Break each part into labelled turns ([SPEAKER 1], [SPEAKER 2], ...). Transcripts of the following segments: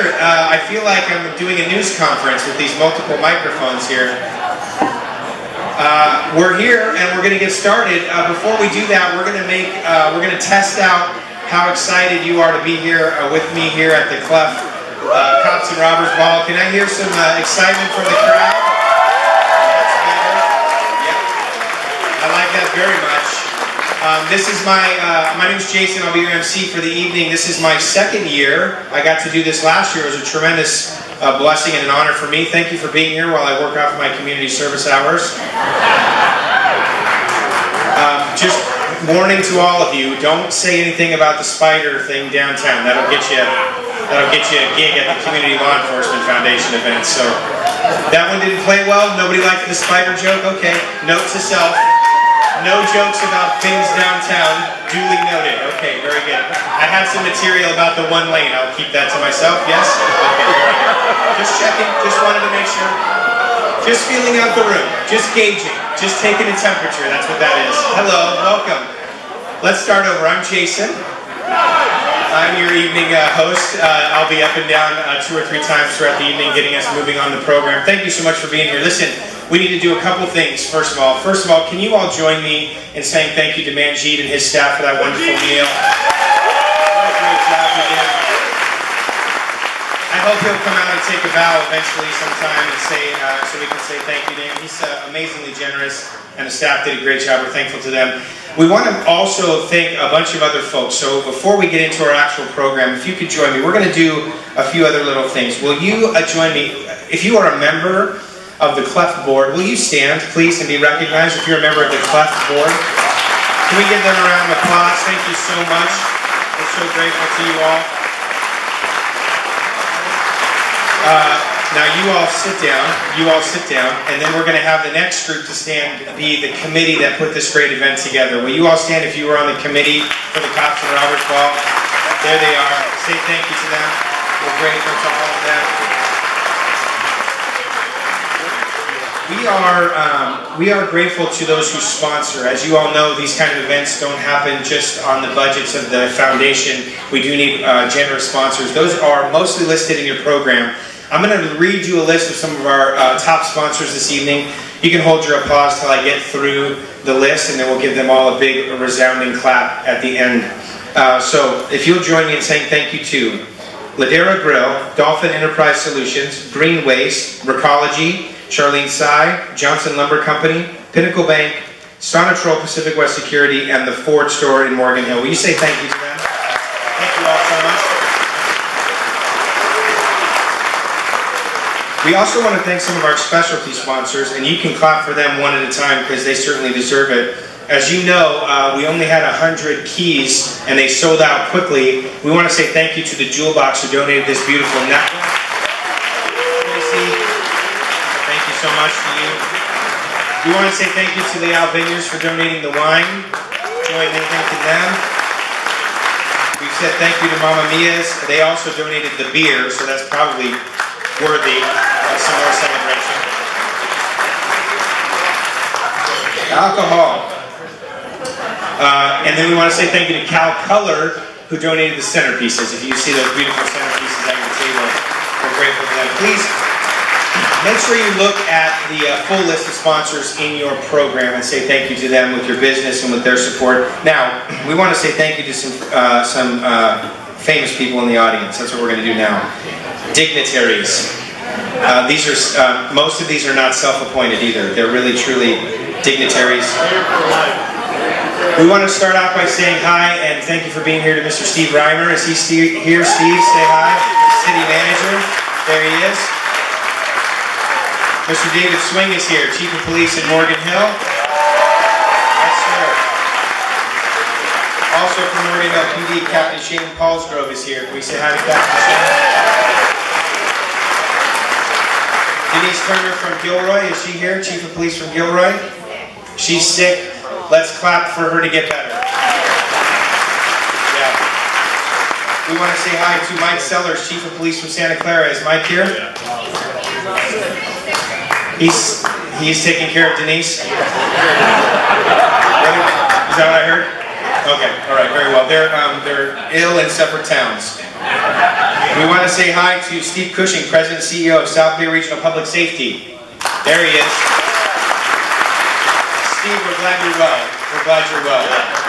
[SPEAKER 1] here. I feel like I'm doing a news conference with these multiple microphones here. We're here and we're going to get started. Before we do that, we're going to test out how excited you are to be here with me here at the Clef Cops and Robbers Ball. Can I hear some excitement from the crowd? That's better. Yep. I like that very much. This is my name's Jason. I'll be your MC for the evening. This is my second year. I got to do this last year. It was a tremendous blessing and an honor for me. Thank you for being here while I work off my community service hours. Just warning to all of you, don't say anything about the spider thing downtown. That'll get you a gig at the Community Law Enforcement Foundation event. So that one didn't play well. Nobody liked the spider joke. Okay, note to self. No jokes about things downtown, duly noted. Okay, very good. I have some material about the one lane. I'll keep that to myself, yes? Okay, very good. Just checking, just wanted to make sure. Just feeling out the room, just gauging, just taking a temperature, that's what that is. Hello, welcome. Let's start over. I'm Jason. I'm your evening host. I'll be up and down 2 or 3 times throughout the evening getting us moving on the program. Thank you so much for being here. Listen, we need to do a couple things, first of all. First of all, can you all join me in saying thank you to Manjeet and his staff for that wonderful meal? What a great job he did. I hope he'll come out and take a bow eventually sometime and say, so we can say thank you to him. He's amazingly generous, and the staff did a great job. We're thankful to them. We want to also thank a bunch of other folks. So before we get into our actual program, if you could join me, we're going to do a few other little things. Will you join me? If you are a member of the Clef board, will you stand, please, and be recognized if you're a member of the Clef board? Can we give them a round of applause? Thank you so much. We're so grateful to you all. Now you all sit down, and then we're going to have the next group to stand be the committee that put this great event together. Will you all stand if you were on the committee for the Cops and Robbers Ball? There they are. Say thank you to them. We're grateful to all of them. We are grateful to those who sponsor. As you all know, these kind of events don't happen just on the budgets of the foundation. We do need generous sponsors. Those are mostly listed in your program. I'm going to read you a list of some of our top sponsors this evening. You can hold your applause till I get through the list, and then we'll give them all a big resounding clap at the end. So if you'll join me in saying thank you to Ladera Grill, Dolphin Enterprise Solutions, Green Waste, Recology, Charlene Sy, Johnson Lumber Company, Pinnacle Bank, Sonatrol Pacific West Security, and the Ford store in Morgan Hill. Will you say thank you to them? Thank you all so much. We also want to thank some of our specialty sponsors, and you can clap for them one at a time because they certainly deserve it. As you know, we only had 100 keys, and they sold out quickly. We want to say thank you to the Jewel Box who donated this beautiful necklace. So much to you. We want to say thank you to the Al Vineyards for donating the wine. Join anything to them. We've said thank you to Mama Mia's. They also donated the beer, so that's probably worthy of some more celebration. Alcohol. And then we want to say thank you to Cal Color, who donated the centerpieces. If you see those beautiful centerpieces at your table, we're grateful for them. Please make sure you look at the full list of sponsors in your program and say thank you to them with your business and with their support. Now, we want to say thank you to some famous people in the audience. That's what we're going to do now. Dignitaries. Most of these are not self-appointed either. They're really, truly dignitaries. We want to start off by saying hi and thank you for being here to Mr. Steve Reimer. Is he here? Steve, say hi. City manager. There he is. Mr. David Swing is here, Chief of Police in Morgan Hill. Yes, sir. Also from Morgan Hill PD, Captain Shane Paulsgrove is here. Can we say hi to Captain Shane? Denise Turner from Gilroy, is she here? Chief of Police from Gilroy? She's sick. Let's clap for her to get better. Yeah. We want to say hi to Mike Sellers, Chief of Police from Santa Clara. Is Mike here? He's taking care of Denise. Is that what I heard? Okay, all right, very well. They're ill in separate towns. We want to say hi to Steve Cushing, President and CEO of South Bay Regional Public Safety. There he is. Steve, we're glad you're well. We're glad you're well.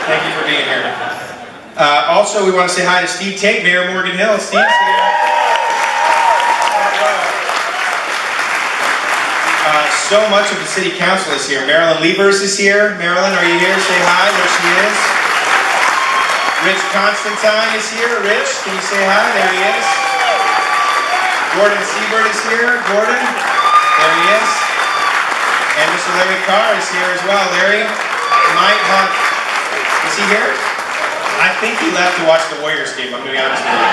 [SPEAKER 1] Thank you for being here. Also, we want to say hi to Steve Tate, Mayor of Morgan Hill. Steve's here. So much of the City Council is here. Marilyn Liebers is here. Marilyn, are you here? Say hi. There she is. Rich Constantine is here. Rich, can you say hi? There he is. Gordon Siebert is here. Gordon, there he is. And Mr. Larry Carr is here as well. Larry might have, is he here? I think he left to watch the Warriors game, I'm going to be honest with you.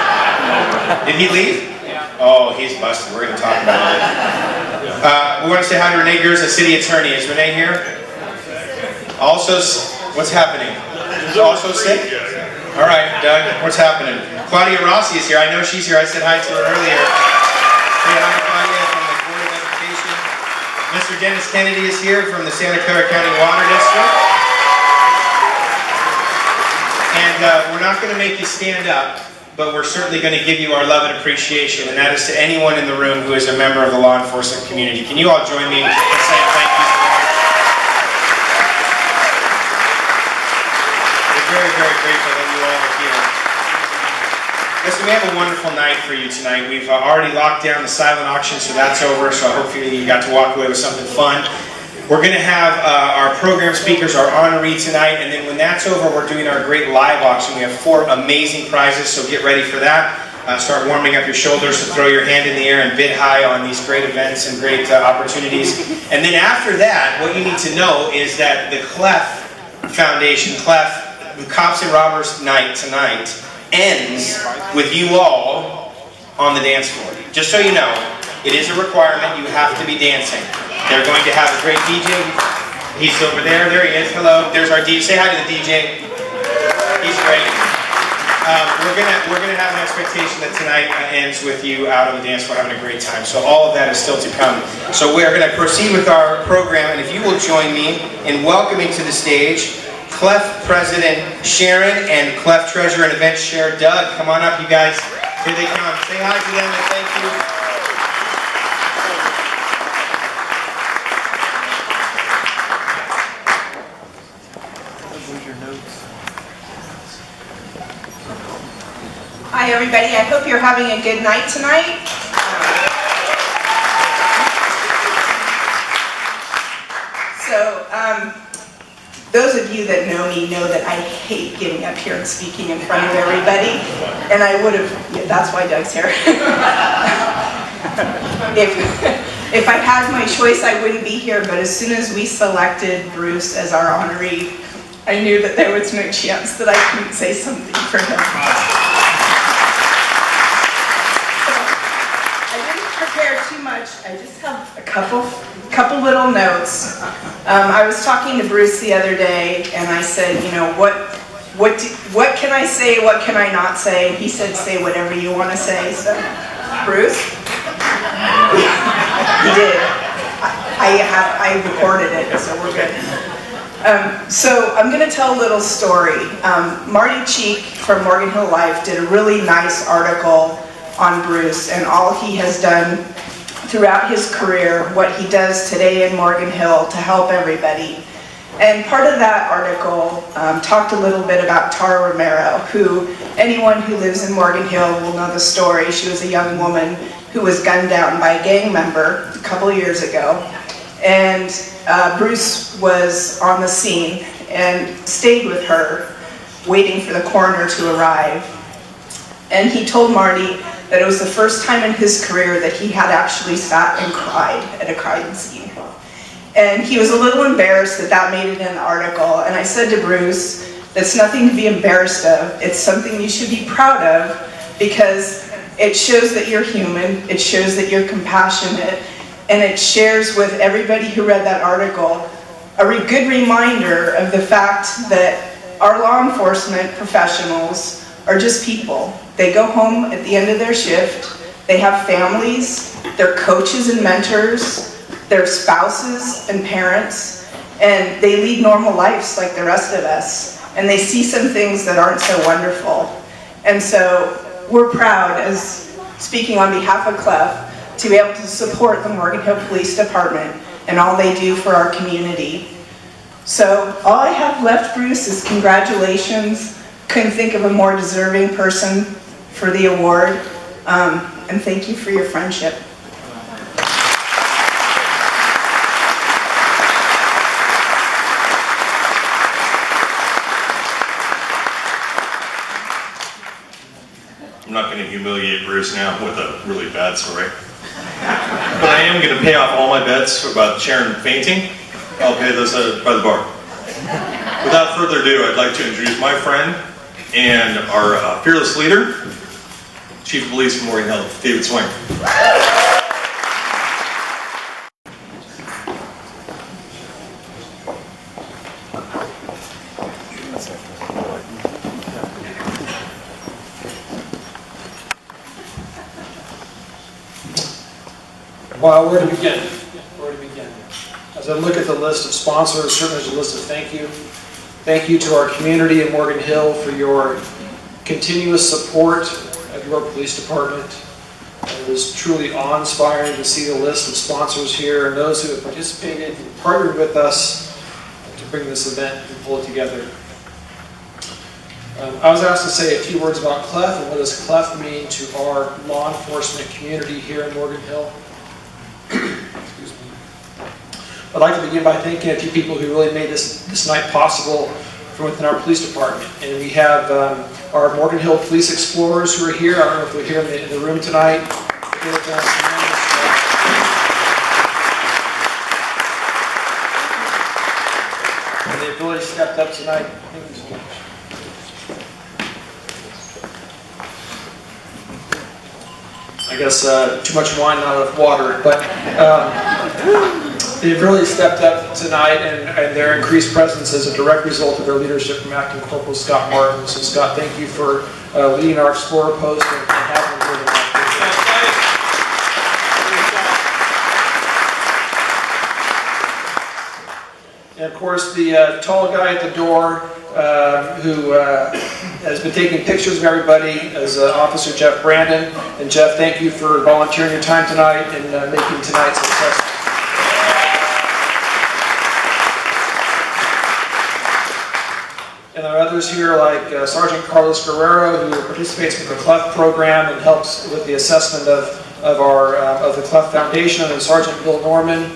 [SPEAKER 1] Did he leave? Oh, he's busted. We're going to talk about it. We want to say hi to Renee Gers, the city attorney. Is Renee here? Also, what's happening? Also sick? All right, Doug, what's happening? Claudia Rossi is here. I know she's here. I said hi to her earlier. Say hi to Claudia from the Board of Education. Mr. Dennis Kennedy is here from the Santa Clara County Water District. And we're not going to make you stand up, but we're certainly going to give you our love and appreciation, and that is to anyone in the room who is a member of the law enforcement community. Can you all join me in saying thank you so much? We're very, very grateful that you all are here. Listen, we have a wonderful night for you tonight. We've already locked down the silent auction, so that's over, so hopefully you got to walk away with something fun. We're going to have our program speakers, our honoree tonight, and then when that's over, we're doing our great live auction. We have 4 amazing prizes, so get ready for that. Start warming up your shoulders to throw your hand in the air and bid high on these great events and great opportunities. And then after that, what you need to know is that the CLEF Foundation, CLEF, the Cops and Robbers Night tonight, ends with you all on the dance floor. Just so you know, it is a requirement. You have to be dancing. They're going to have a great DJ. He's over there. There he is. Hello. There's our DJ. Say hi to the DJ. He's great. We're gonna have an expectation that tonight ends with you out on the dance floor having a great time. So all of that is still to come. So we're going to proceed with our program, and if you will join me in welcoming to the stage CLEF President Sharon and CLEF Treasurer and Events Chair Doug. Come on up, you guys. Here they come. Say hi to them and thank you.
[SPEAKER 2] Hi everybody, I hope you're having a good night tonight. Those of you that know me know that I hate getting up here and speaking in front of everybody, and I would have, yeah, that's why Doug's here. If I had my choice, I wouldn't be here, but as soon as we selected Bruce as our honoree, I knew that there was no chance that I couldn't say something for him. I just have a couple little notes. I was talking to Bruce the other day, and I said, you know, what can I say? What can I not say? He said, say whatever you want to say. So, Bruce, he did. I recorded it, so we're good. So I'm going to tell a little story. Marty Cheek from Morgan Hill Life did a really nice article on Bruce and all he has done throughout his career, what he does today in Morgan Hill to help everybody. And part of that article talked a little bit about Tara Romero, who anyone who lives in Morgan Hill will know the story. She was a young woman who was gunned down by a gang member a couple of years ago. And Bruce was on the scene and stayed with her, waiting for the coroner to arrive. And he told Marty that it was the first time in his career that he had actually sat and cried at a crime scene. And he was a little embarrassed that that made it in the article. And I said to Bruce, that's nothing to be embarrassed of. It's something you should be proud of because it shows that you're human, it shows that you're compassionate, and it shares with everybody who read that article a good reminder of the fact that our law enforcement professionals are just people. They go home at the end of their shift, they have families, they're coaches and mentors, they're spouses and parents, and they lead normal lives like the rest of us. And they see some things that aren't so wonderful. And so we're proud as speaking on behalf of Clef, to be able to support the Morgan Hill Police Department and all they do for our community. So all I have left, Bruce, is congratulations. Couldn't think of a more deserving person for the award. And thank you for your friendship.
[SPEAKER 3] I'm not going to humiliate Bruce now with a really bad story. But I am going to pay off all my bets about Sharon fainting. I'll pay those by the bar. Without further ado, I'd like to introduce my friend and our fearless leader, Chief of Police from Morgan Hill, David Swain.
[SPEAKER 4] Wow, where to begin? Where to begin? As I look at the list of sponsors, certainly there's a list of thank you. Thank you to our community in Morgan Hill for your continuous support of your police department. It was truly awe-inspiring to see the list of sponsors here and those who have participated and partnered with us to bring this event and pull it together. I was asked to say a few words about Clef and what does Clef mean to our law enforcement community here in Morgan Hill. Excuse me. I'd like to begin by thanking a few people who really made this night possible from within our police department. And we have our Morgan Hill Police Explorers who are here. I don't know if they're here in the room tonight. And the ability stepped up tonight. Thank you so much. I guess too much wine, not enough water, but they've really stepped up tonight, and their increased presence is a direct result of their leadership from Acting Corporal Scott Martin. So Scott, thank you for leading our Explorer post and having them here tonight. And of course, the tall guy at the door who has been taking pictures of everybody is Officer Jeff Brandon. And Jeff, thank you for volunteering your time tonight and making tonight successful. And there are others here like Sergeant Carlos Guerrero, who participates in the Clef program and helps with the assessment of the Clef Foundation, and Sergeant Bill Norman.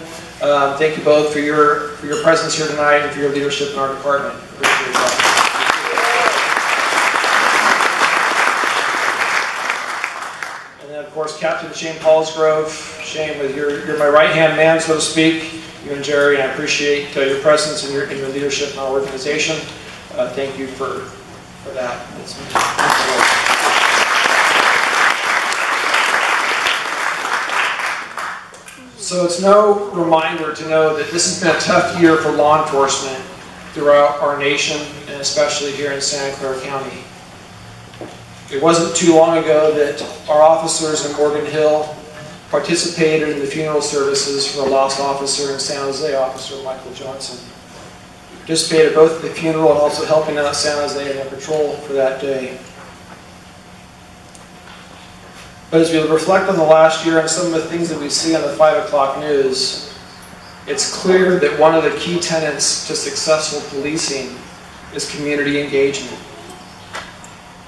[SPEAKER 4] Thank you both for your presence here tonight and for your leadership in our department. Appreciate that. And then, of course, Captain Shane Paulsgrove. Shane, you're my right-hand man, so to speak. You and Jerry, and I appreciate your presence and your leadership in our organization. Thank you for that. So it's no reminder to know that this has been a tough year for law enforcement throughout our nation, and especially here in Santa Clara County. It wasn't too long ago that our officers in Morgan Hill participated in the funeral services for a lost officer in San Jose, Officer Michael Johnson. Participated both at the funeral and also helping out San Jose in their patrol for that day. But as we reflect on the last year and some of the things that we see on the 5 o'clock news, it's clear that one of the key tenets to successful policing is community engagement.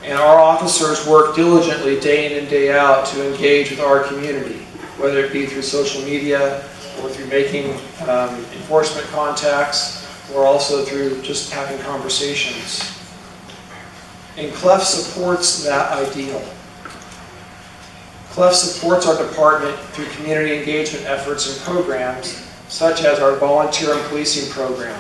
[SPEAKER 4] And our officers work diligently day in and day out to engage with our community, whether it be through social media or through making enforcement contacts, or also through just having conversations. And Clef supports that ideal. Clef supports our department through community engagement efforts and programs, such as our volunteer and policing program,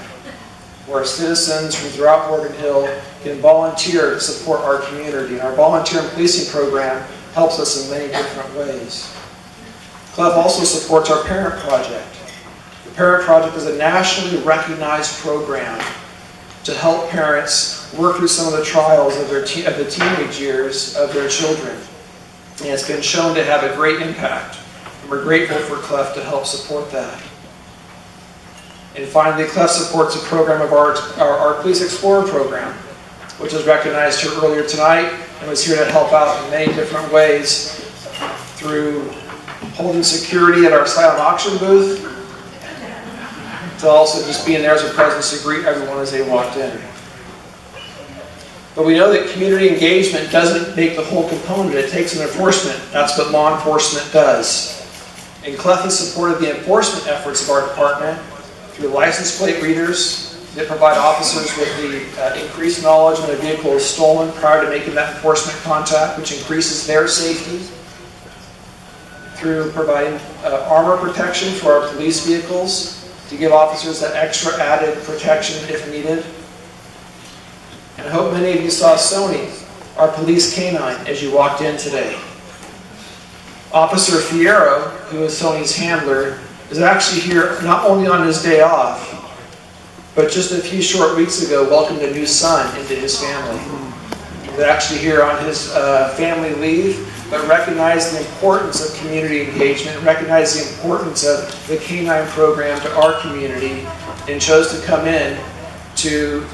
[SPEAKER 4] where citizens from throughout Morgan Hill can volunteer to support our community. And our volunteer and policing program helps us in many different ways. Clef also supports our Parent Project. The Parent Project is a nationally recognized program to help parents work through some of the trials of the teenage years of their children. And it's been shown to have a great impact. And we're grateful for Clef to help support that. And finally, Clef supports a program of our Police Explorer program, which was recognized here earlier tonight and was here to help out in many different ways through holding security at our silent auction booth, to also just being there as a presence to greet everyone as they walked in. But we know that community engagement doesn't make the whole component. It takes an enforcement. That's what law enforcement does. And Clef has supported the enforcement efforts of our department through license plate readers that provide officers with the increased knowledge when a vehicle is stolen prior to making that enforcement contact, which increases their safety. Through providing armor protection for our police vehicles to give officers that extra added protection if needed. And I hope many of you saw Sony, our police canine, as you walked in today. Officer Fierro, who is Sony's handler, is actually here not only on his day off, but just a few short weeks ago welcomed a new son into his family. He's actually here on his family leave, but recognized the importance of community engagement, recognized the importance of the canine program to our community, and chose to come in to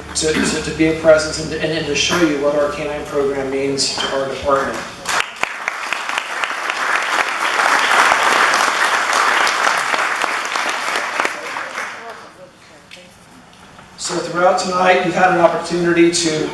[SPEAKER 4] be a presence and to show you what our canine program means to our department. So throughout tonight, you've had an opportunity to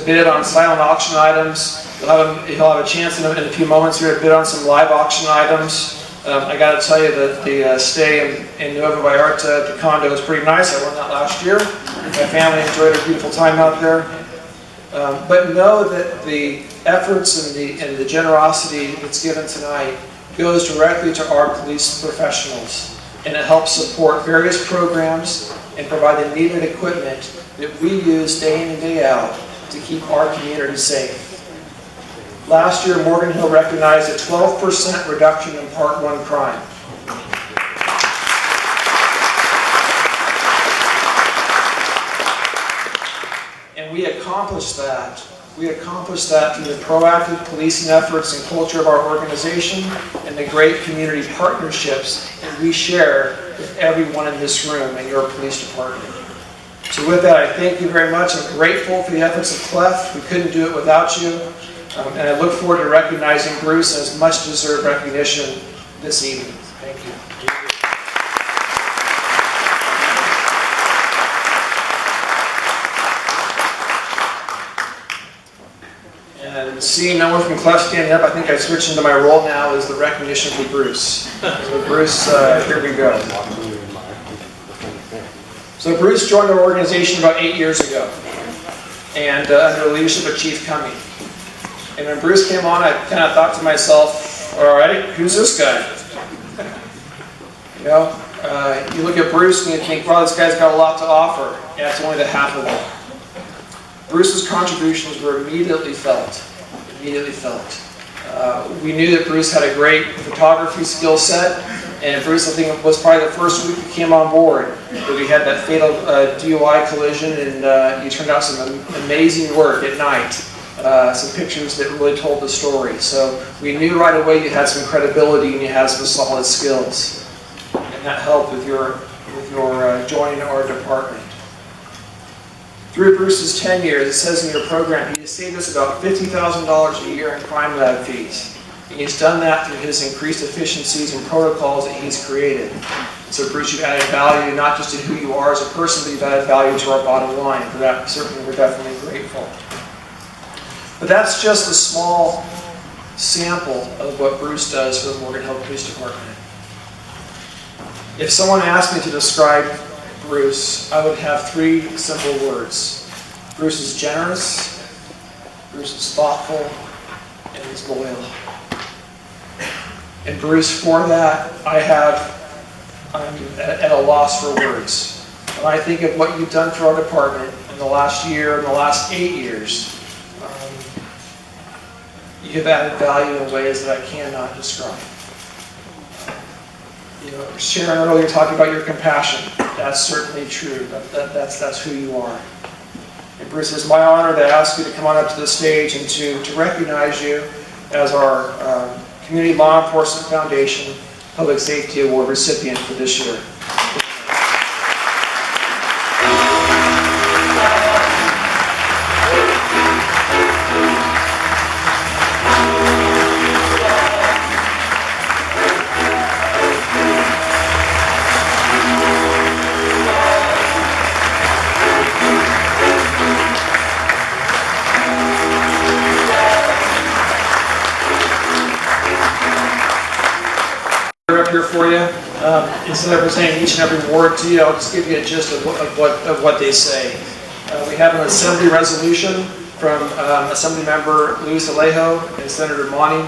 [SPEAKER 4] bid on silent auction items. You'll have a chance in a few moments here to bid on some live auction items. I got to tell you that the stay in Nueva Vallarta at the condo is pretty nice. I won that last year. My family enjoyed a beautiful time out there. But know that the efforts and the generosity that's given tonight goes directly to our police professionals, and it helps support various programs and provide the needed equipment that we use day in and day out to keep our community safe. Last year, Morgan Hill recognized a 12% reduction in Part 1 crime. And we accomplished that. We accomplished that through the proactive policing efforts and culture of our organization and the great community partnerships that we share with everyone in this room and your police department. So with that, I thank you very much. I'm grateful for the efforts of Clef. We couldn't do it without you. And I look forward to recognizing Bruce as much deserved recognition this evening. Thank you. And seeing no one from Clef standing up, I think I switched into my role now as the recognition for Bruce. So Bruce, here we go. So Bruce joined our organization about 8 years ago, and under the leadership of Chief Cumming. And when Bruce came on, I kind of thought to myself, all right, who's this guy? You look at Bruce and you think, well, this guy's got a lot to offer. Yeah, it's only the half of it. Bruce's contributions were immediately felt. We knew that Bruce had a great photography skill set, and Bruce, I think, was probably the first week he came on board that we had that fatal DUI collision, and he turned out some amazing work at night. Some pictures that really told the story. So we knew right away you had some credibility and you had some solid skills, and that helped with your joining our department. Through Bruce's tenure, it says in your program, he has saved us about $50,000 a year in crime lab fees. And he's done that through his increased efficiencies and protocols that he's created. So Bruce, you've added value not just in who you are as a person, but you've added value to our bottom line. For that, certainly, we're definitely grateful. But that's just a small sample of what Bruce does for the Morgan Hill Police Department. If someone asked me to describe Bruce, I would have 3 simple words. Bruce is generous, Bruce is thoughtful, and he's loyal. And Bruce, for that, I'm at a loss for words. When I think of what you've done for our department in the last year, in the last 8 years, you have added value in ways that I cannot describe. Sharon earlier talked about your compassion. That's certainly true. That's who you are. And Bruce, it's my honor to ask you to come on up to the stage and to recognize you as our Community Law Enforcement Foundation Public Safety Award recipient for this year. Instead of presenting each and every ward to you, I'll just give you a gist of what they say. We have an assembly resolution from Assembly Member Luis Alejo and Senator Monty.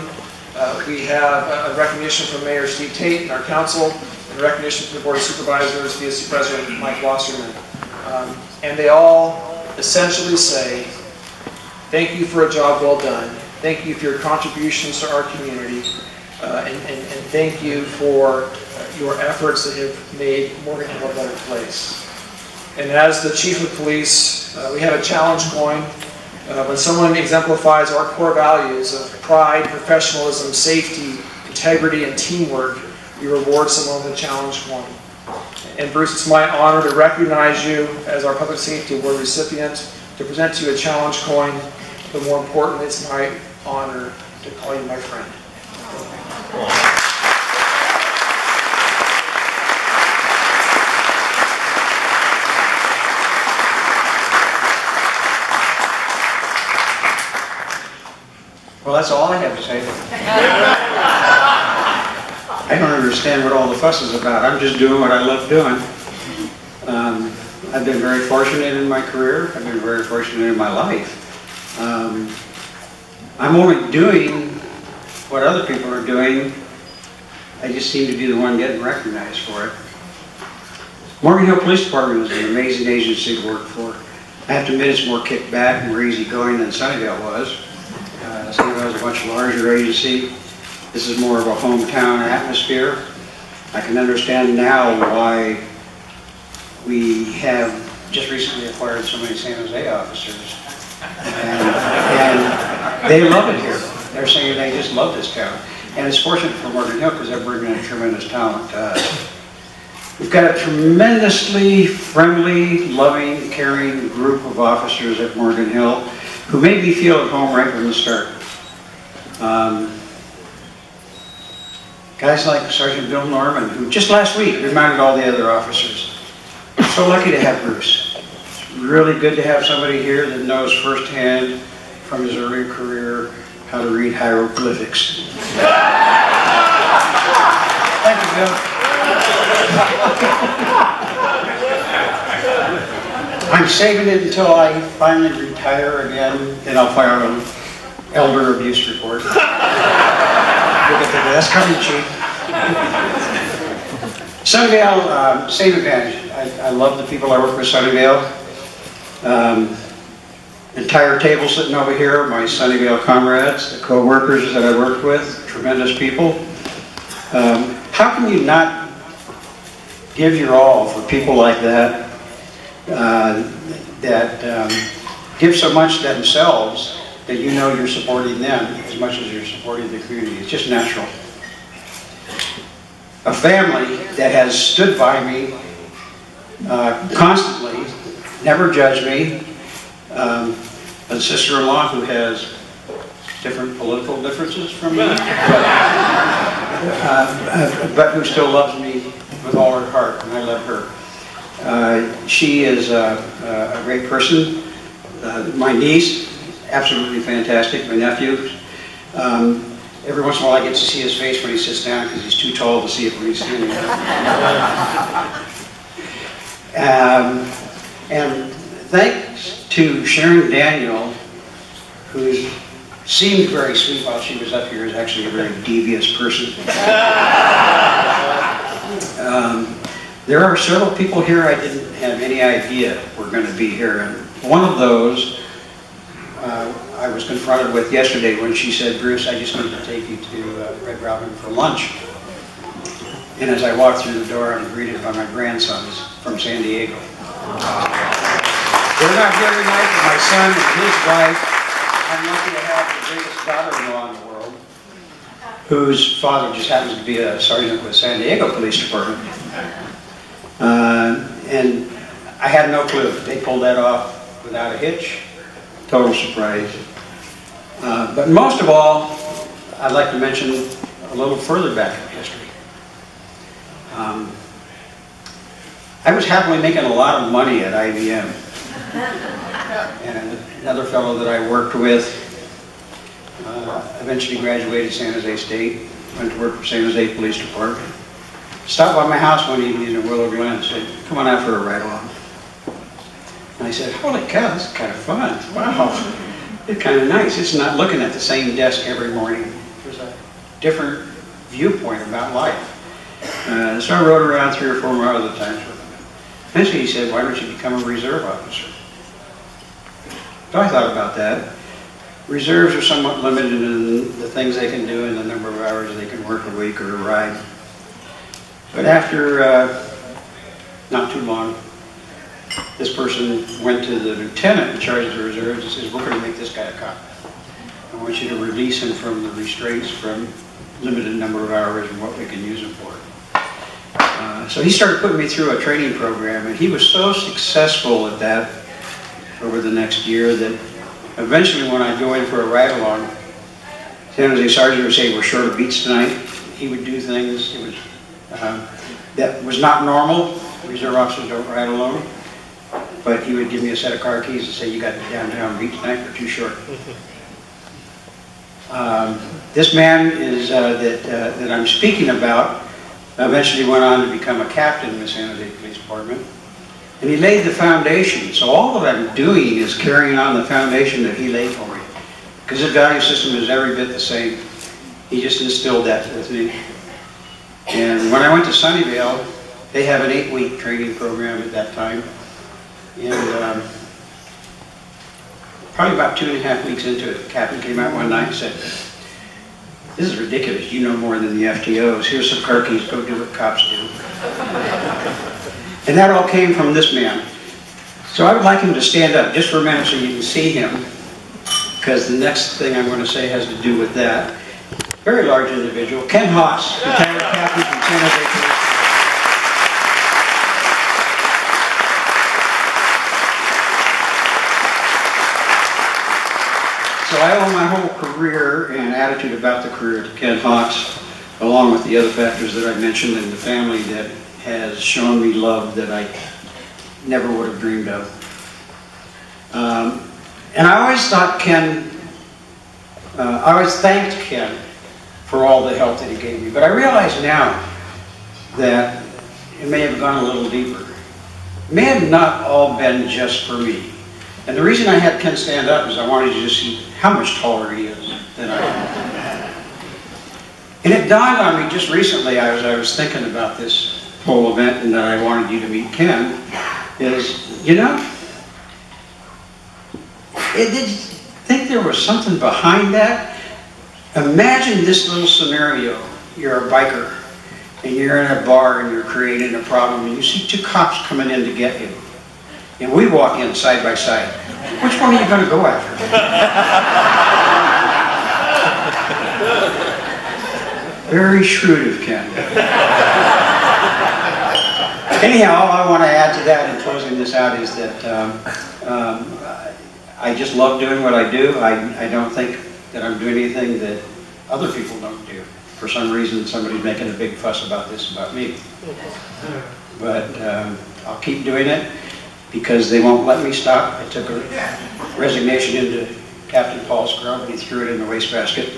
[SPEAKER 4] We have a recognition from Mayor Steve Tate and our council, and a recognition from the Board of Supervisors via Supervisor Mike Wasserman. And they all essentially say, thank you for a job well done. Thank you for your contributions to our community. And thank you for your efforts that have made Morgan Hill a better place. And as the Chief of Police, we have a challenge coin. When someone exemplifies our core values of pride, professionalism, safety, integrity, and teamwork, we reward someone with a challenge coin. And Bruce, it's my honor to recognize you as our Public Safety Award recipient, to present to you a challenge coin, but more importantly, it's my honor to call you my friend.
[SPEAKER 5] Well, that's all I have to say. I don't understand what all the fuss is about. I'm just doing what I love doing. I've been very fortunate in my career. I've been very fortunate in my life. I'm only doing what other people are doing. I just seem to be the one getting recognized for it. Morgan Hill Police Department is an amazing agency to work for. I have to admit it's more kicked back and more easygoing than Sunnyvale was. Sunnyvale is a much larger agency. This is more of a hometown atmosphere. I can understand now why we have just recently acquired so many San Jose officers. And they love it here. They're saying they just love this town. And it's fortunate for Morgan Hill because they're bringing a tremendous talent to us. We've got a tremendously friendly, loving, caring group of officers at Morgan Hill who made me feel at home right from the start. Guys like Sergeant Bill Norman, who just last week reminded all the other officers. I'm so lucky to have Bruce. It's really good to have somebody here that knows firsthand from his early career how to read hieroglyphics. Thank you, Bill. I'm saving it until I finally retire again, then I'll file an elder abuse report. We'll get to that. That's coming, Chief. Sunnyvale, same advantage. I love the people I work with Sunnyvale. Entire table sitting over here, my Sunnyvale comrades, the co-workers that I worked with, tremendous people. How can you not give your all for people like that, give so much themselves that you know you're supporting them as much as you're supporting the community? It's just natural. A family that has stood by me constantly, never judged me, a sister-in-law who has different political differences from me, but who still loves me with all her heart, and I love her. She is a great person. My niece, absolutely fantastic. My nephew. Every once in a while I get to see his face when he sits down because he's too tall to see it when he's standing up. And thanks to Sharon Daniel, who seemed very sweet while she was up here, is actually a very devious person. There are several people here I didn't have any idea were going to be here. And one of those I was confronted with yesterday when she said, "Bruce, I just need to take you to Red Robin for lunch." And as I walked through the door, I'm greeted by my grandsons from San Diego. They're not here tonight, but my son and his wife, I'm lucky to have the greatest daughter-in-law in the world, whose father just happens to be a sergeant with San Diego Police Department. And I had no clue. They pulled that off without a hitch. Total surprise. But most of all, I'd like to mention a little further back in history. I was happily making a lot of money at IBM. And another fellow that I worked with eventually graduated San Jose State, went to work for San Jose Police Department. stopped by my house one evening in Willow Glen and said, "Come on out for a ride along." And I said, "Holy cow, this is kind of fun. Wow, it's kind of nice. It's not looking at the same desk every morning. There's a different viewpoint about life." So I rode around 3 or 4 more other times with him. Eventually he said, "Why don't you become a reserve officer?" So I thought about that. Reserves are somewhat limited in the things they can do and the number of hours they can work a week or a ride. But after not too long, this person went to the lieutenant in charge of the reserves and says, "We're going to make this guy a cop. I want you to release him from the restraints from limited number of hours and what we can use him for." So he started putting me through a training program, and he was so successful at that over the next year that eventually when I'd go in for a ride-along, San Jose Sergeant would say, "We're short of beats tonight." He would do things that was not normal. Reserve officers don't ride alone. But he would give me a set of car keys and say, "You got the downtown beat tonight, we're too short." This man is that I'm speaking about eventually went on to become a captain in the San Jose Police Department. And he laid the foundation. So all that I'm doing is carrying on the foundation that he laid for me. Because his value system is every bit the same. He just instilled that with me. And when I went to Sunnyvale, they have an 8-week training program at that time. And probably about 2.5 weeks into it, the captain came out one night and said, "This is ridiculous. You know more than the FTOs. Here's some car keys. Go do what cops do." And that all came from this man. So I would like him to stand up just for a minute so you can see him, because the next thing I'm going to say has to do with that. Very large individual, Ken Haas, retired captain from San Jose Police. So I owe my whole career and attitude about the career to Ken Haas, along with the other factors that I mentioned, and the family that has shown me love that I never would have dreamed of. And I always thought I always thanked Ken for all the help that he gave me. But I realize now that it may have gone a little deeper. It may have not all been just for me. And the reason I had Ken stand up is I wanted you to see how much taller he is than I am. And it dawned on me just recently, I was thinking about this whole event and that I wanted you to meet Ken, is, you know, did you think there was something behind that? Imagine this little scenario. You're a biker and you're in a bar and you're creating a problem and you see 2 cops coming in to get you. And we walk in side by side. Which one are you going to go after? Very shrewd of Ken. Anyhow, all I want to add to that in closing this out is that I just love doing what I do. I don't think that I'm doing anything that other people don't do. For some reason, somebody's making a big fuss about this about me. But I'll keep doing it because they won't let me stop. I took a resignation into Captain Paul's scrub and he threw it in the wastebasket.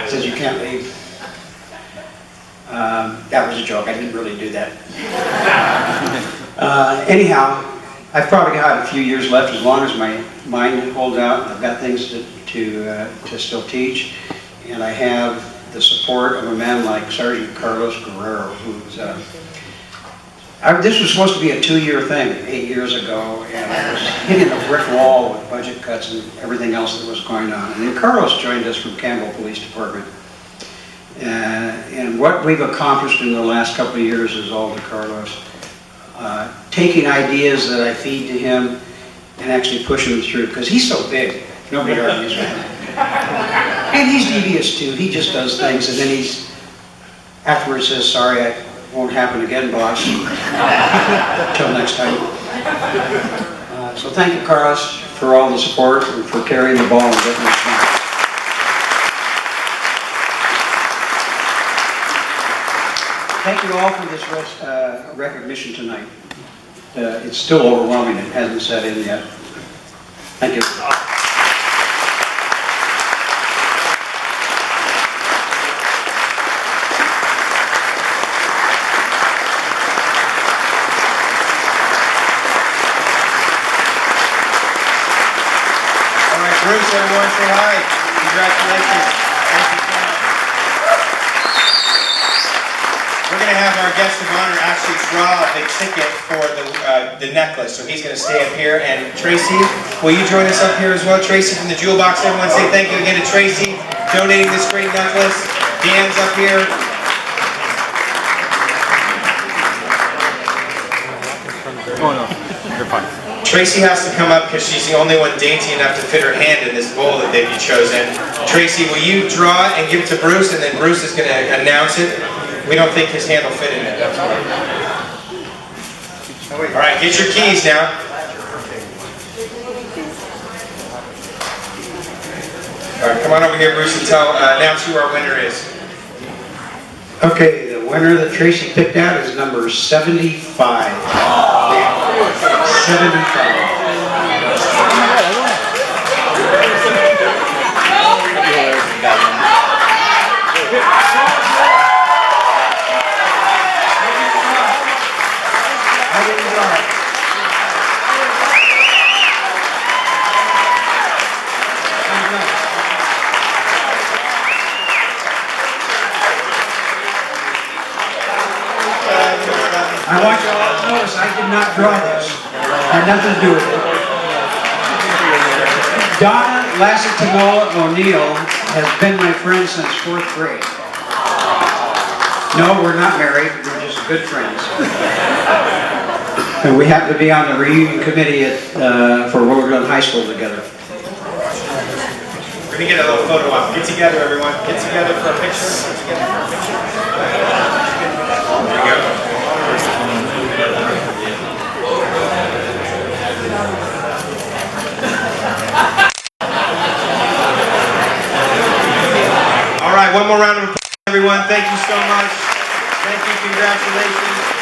[SPEAKER 5] Says, "You can't leave." That was a joke. I didn't really do that. Anyhow, I've probably got a few years left as long as my mind holds out. I've got things to still teach. And I have the support of a man like Sergeant Carlos Guerrero, who's this was supposed to be a 2-year thing 8 years ago, and I was hitting a brick wall with budget cuts and everything else that was going on. And then Carlos joined us from Campbell Police Department. And what we've accomplished in the last couple of years is all to Carlos. Taking ideas that I feed to him and actually pushing them through, because he's so big, nobody argues with him. And he's devious too, he just does things and then he's afterwards says, "Sorry, I won't happen again, boss." Until next time. So thank you, Carlos, for all the support and for carrying the ball and getting us done. Thank you all for this recognition tonight. It's still overwhelming. It hasn't set in yet. Thank you.
[SPEAKER 1] Tracy, everyone say hi. Congratulations. Thank you so much. We're going to have our guest of honor actually draw the ticket for the necklace. So he's going to stay up here. And Tracy, will you join us up here as well? Tracy from the Jewel Box. Everyone say thank you again to Tracy donating this great necklace. Dan's up here.
[SPEAKER 6] Oh no, you're fine.
[SPEAKER 1] Tracy has to come up because she's the only one dainty enough to fit her hand in this bowl that they've chosen. Tracy, will you draw and give it to Bruce, and then Bruce is going to announce it. We don't think his hand will fit in it. That's all. All right, get your keys now. All right, come on over here, Bruce, and announce who our winner is.
[SPEAKER 5] Okay, the winner that Tracy picked out is number 75. 75. I want you all to notice I did not draw this. Had nothing to do with it. Donna Lassitanola O'Neill has been my friend since 4th grade. No, we're not married. We're just good friends. And we happen to be on the reunion committee for Roland High School together.
[SPEAKER 1] We're going to get a little photo op. Get together, everyone. Get together for a picture. Get together for a picture. There you go. All right, one more round of applause, everyone. Thank you so much. Thank you. Congratulations.